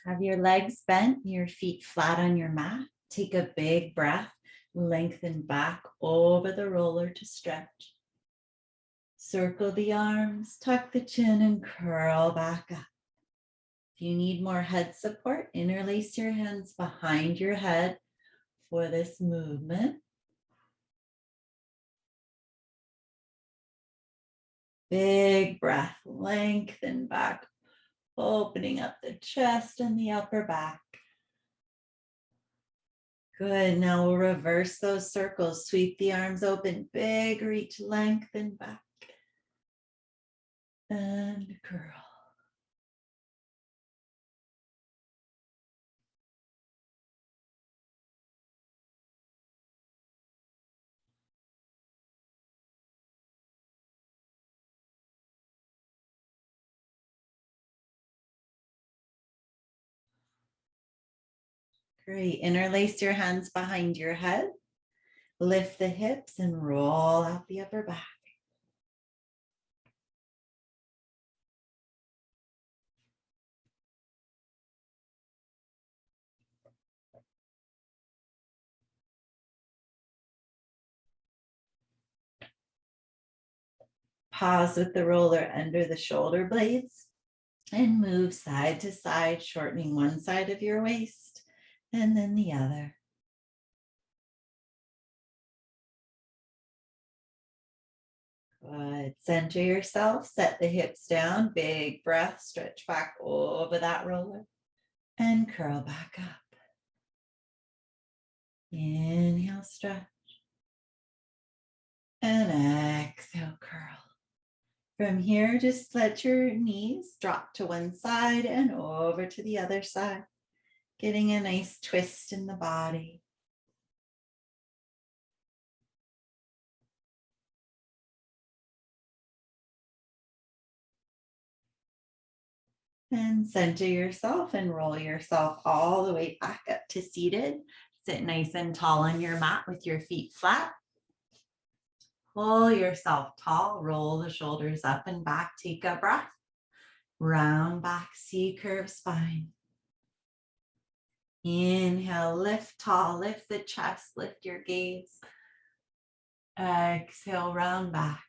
Have your legs bent, your feet flat on your mat. Take a big breath, lengthen back over the roller to stretch. Circle the arms, tuck the chin and curl back up. If you need more head support, interlace your hands behind your head for this movement. Big breath, lengthen back, opening up the chest and the upper back. Good, now we'll reverse those circles. Sweep the arms open, big reach, lengthen back. And curl. Great, interlace your hands behind your head. Lift the hips and roll out the upper back. Pause with the roller under the shoulder blades and move side to side, shortening one side of your waist and then the other. Good. Center yourself, set the hips down, big breath, stretch back over that roller and curl back up. Inhale, stretch. And exhale, curl. From here, just let your knees drop to one side and over to the other side, getting a nice twist in the body. And center yourself and roll yourself all the way back up to seated. Sit nice and tall on your mat with your feet flat. Pull yourself tall, roll the shoulders up and back, take a breath. Round back, C-curve spine. Inhale, lift tall, lift the chest, lift your gaze. Exhale, round back.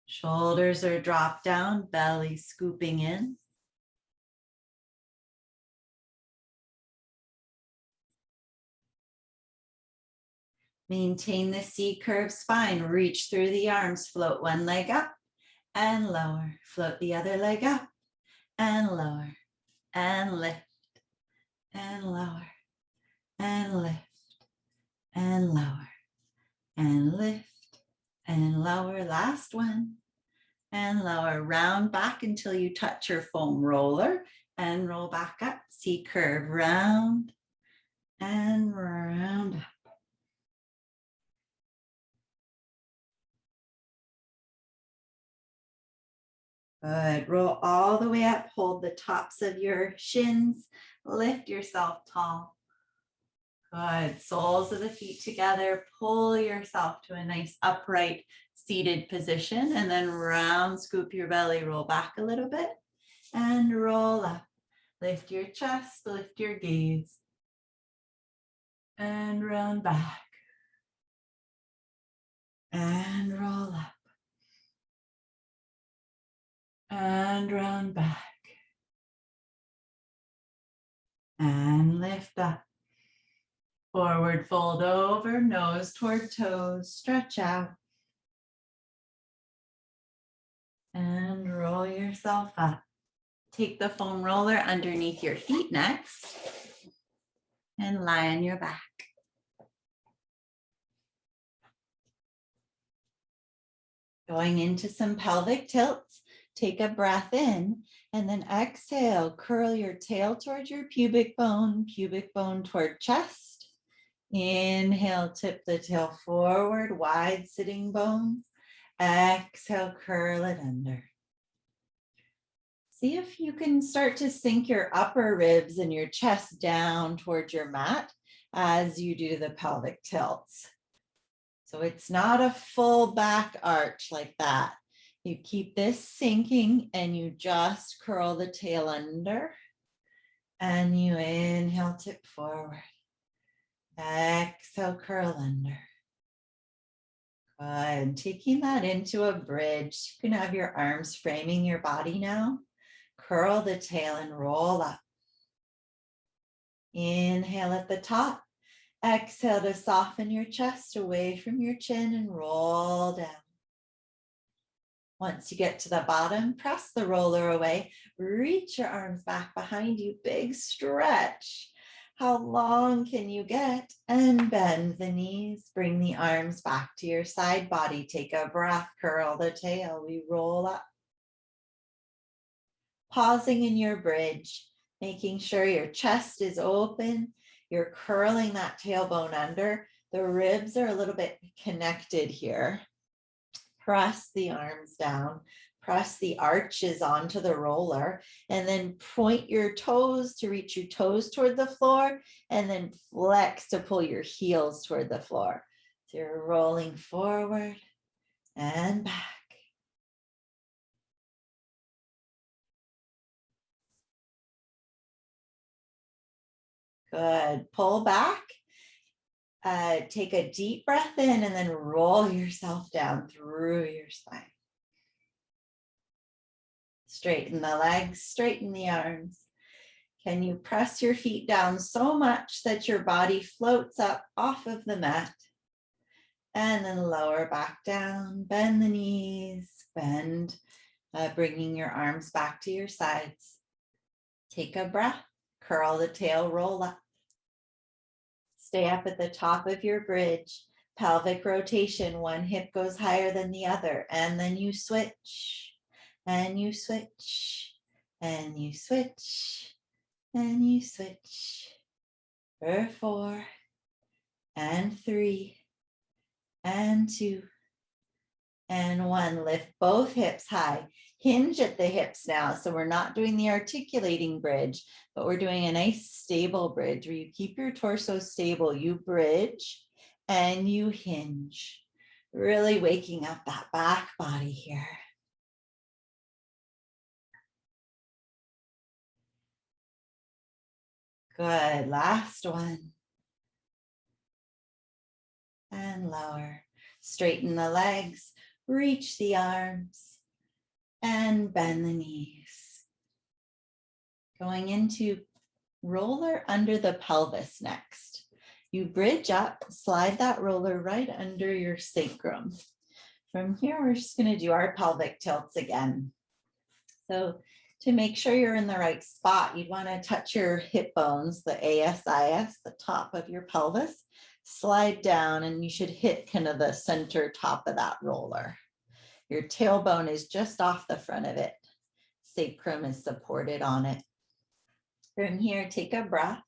Shoulders are dropped down, belly scooping in. Maintain the C-curve spine, reach through the arms, float one leg up and lower. Float the other leg up and lower and lift and lower and lift and lower and lift and lower. Last one. And lower, round back until you touch your foam roller and roll back up. C-curve, round and round up. Good, roll all the way up, hold the tops of your shins, lift yourself tall. Good, soles of the feet together, pull yourself to a nice upright seated position and then round, scoop your belly, roll back a little bit and roll up. Lift your chest, lift your gaze and round back and roll up and round back and lift up. Forward fold over, nose toward toes, stretch out. And roll yourself up. Take the foam roller underneath your feet next and lie on your back. Going into some pelvic tilts, take a breath in and then exhale, curl your tail towards your pubic bone toward chest. Inhale, tip the tail forward, wide sitting bones. Exhale, curl it under. See if you can start to sink your upper ribs and your chest down towards your mat as you do the pelvic tilts. So it's not a full back arch like that. You keep this sinking and you just curl the tail under And you inhale, tip forward. Exhale, curl under. Good. Taking that into a bridge. You can have your arms framing your body now. Curl the tail and roll up. Inhale at the top. Exhale to soften your chest away from your chin and roll down. Once you get to the bottom, press the roller away. Reach your arms back behind you. Big stretch. How long can you get? And bend the knees. Bring the arms back to your side body. Take a breath. Curl the tail. We roll up. Pausing in your bridge, making sure your chest is open. You're curling that tailbone under. The ribs are a little bit connected here. Press the arms down. Press the arches onto the roller, and then point your toes to reach your toes toward the floor, and then flex to pull your heels toward the floor. So you're rolling forward and back. Good. Pull back. Take a deep breath in and then roll yourself down through your spine. Straighten the legs, straighten the arms. Can you press your feet down so much that your body floats up off of the mat? And then lower back down, bend the knees, bend, bringing your arms back to your sides. Take a breath, curl the tail, roll up. Stay up at the top of your bridge. Pelvic rotation, one hip goes higher than the other, and then you switch, and you switch, and you switch, and you switch. For 4, and 3, and 2, and 1. Lift both hips high. Hinge at the hips now. So we're not doing the articulating bridge, but we're doing a nice stable bridge where you keep your torso stable. You bridge and you hinge. Really waking up that back body here. Good. Last one. And lower. Straighten the legs. Reach the arms. And bend the knees. Going into roller under the pelvis next. You bridge up, slide that roller right under your sacrum. From here, we're just going to do our pelvic tilts again. So to make sure you're in the right spot, you'd want to touch your hip bones, the ASIS, the top of your pelvis, slide down, and you should hit kind of the center top of that roller. Your tailbone is just off the front of it. Sacrum is supported on it. From here, take a breath.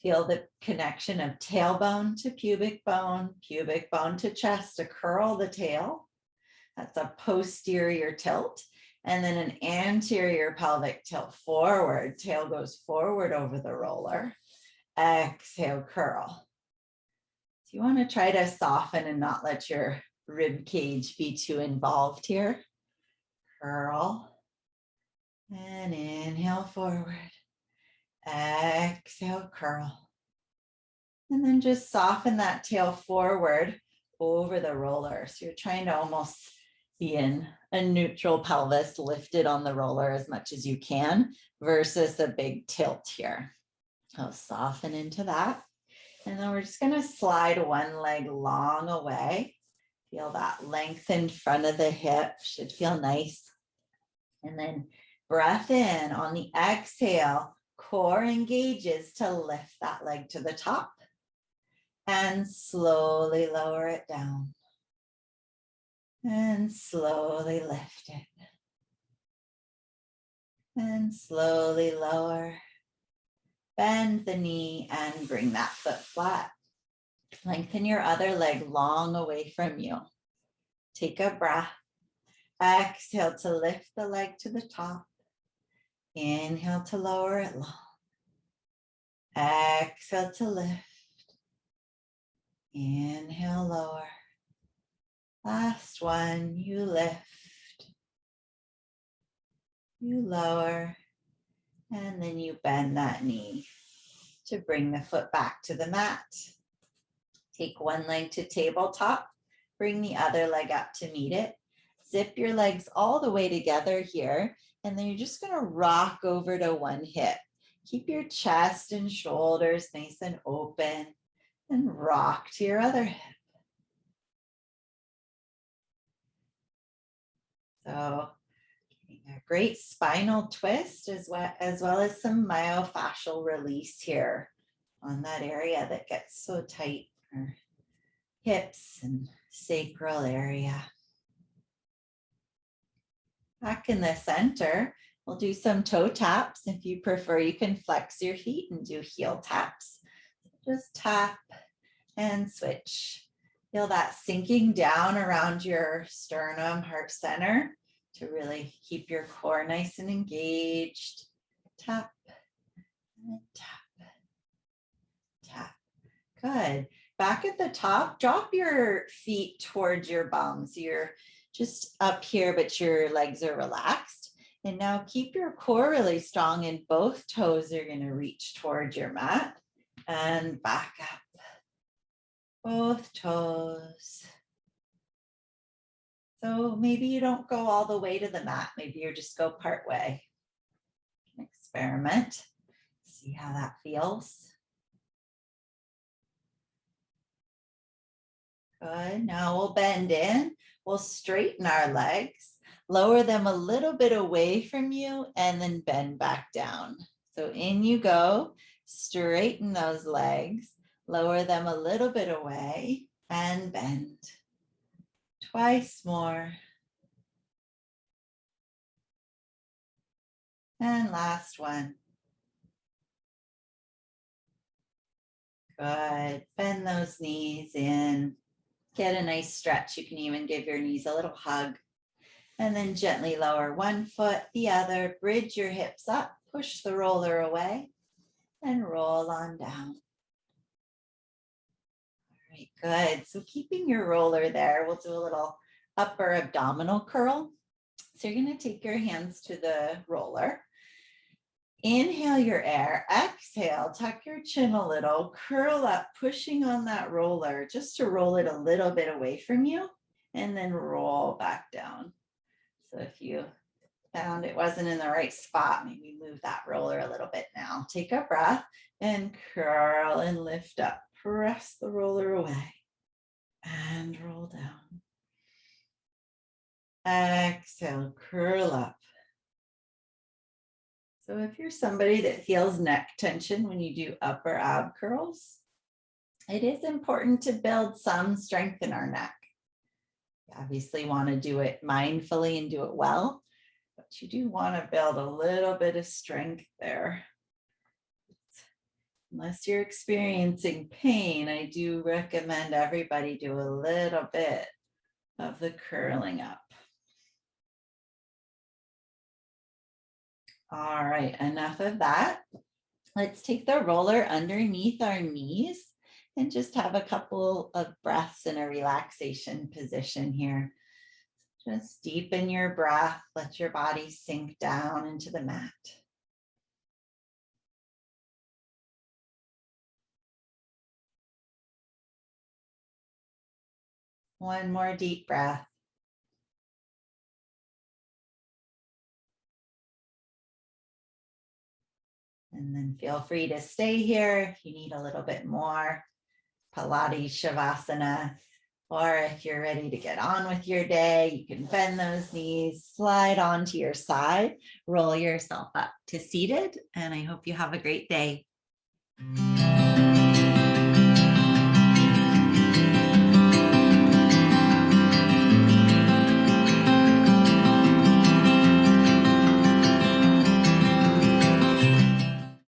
Feel the connection of tailbone to pubic bone to chest to curl the tail. That's a posterior tilt. And then an anterior pelvic tilt forward. Tail goes forward over the roller. Exhale, curl. So you want to try to soften and not let your rib cage be too involved here. Curl. And inhale forward. Exhale, curl. And then just soften that tail forward over the roller. So you're trying to almost be in a neutral pelvis, lifted on the roller as much as you can versus a big tilt here. I'll soften into that. And then we're just going to slide one leg long away. Feel that length in front of the hip. Should feel nice. And then breath in. On the exhale, core engages to lift that leg to the top. And slowly lower it down. And slowly lift it. And slowly lower. Bend the knee and bring that foot flat. Lengthen your other leg long away from you. Take a breath. Exhale to lift the leg to the top. Inhale to lower it long. Exhale to lift. Inhale, lower. Last one, you lift. You lower. And then you bend that knee to bring the foot back to the mat. Take one leg to tabletop, bring the other leg up to meet it. Zip your legs all the way together here, and then you're just going to rock over to one hip. Keep your chest and shoulders nice and open, and rock to your other hip. So a great spinal twist as well as some myofascial release here on that area that gets so tight, our hips and sacral area. Back in the center, we'll do some toe taps. If you prefer, you can flex your feet and do heel taps. Just tap and switch. Feel that sinking down around your sternum, heart center to really keep your core nice and engaged. Tap and tap, tap. Good. Back at the top, drop your feet towards your bum. So you're just up here, but your legs are relaxed. And now keep your core really strong and both toes are going to reach towards your mat and back up. Both toes. So maybe you don't go all the way to the mat. Maybe you just go part way. Experiment. See how that feels. Good. Now we'll bend in. We'll straighten our legs. Lower them a little bit away from you and then bend back down. So in you go. Straighten those legs. Lower them a little bit away and bend. Twice more. And last one. Good. Bend those knees in. Get a nice stretch. You can even give your knees a little hug. And then gently lower one foot, the other. Bridge your hips up. Push the roller away and roll on down. All right, good. So keeping your roller there, we'll do a little upper abdominal curl. So you're going to take your hands to the roller. Inhale your air, exhale, tuck your chin a little, curl up, pushing on that roller just to roll it a little bit away from you, and then roll back down. So if you found it wasn't in the right spot, maybe move that roller a little bit now. Take a breath and curl and lift up. Press the roller away and roll down. Exhale, curl up. So if you're somebody that feels neck tension when you do upper ab curls, it is important to build some strength in our neck. You obviously want to do it mindfully and do it well, but you do want to build a little bit of strength there. Unless you're experiencing pain, I do recommend everybody do a little bit of the curling up. All right, enough of that. Let's take the roller underneath our knees and just have a couple of breaths in a relaxation position here. Just deepen your breath, let your body sink down into the mat. One more deep breath. And then feel free to stay here if you need a little bit more Pilates Shavasana, or if you're ready to get on with your day, you can bend those knees, slide onto your side, roll yourself up to seated, and I hope you have a great day.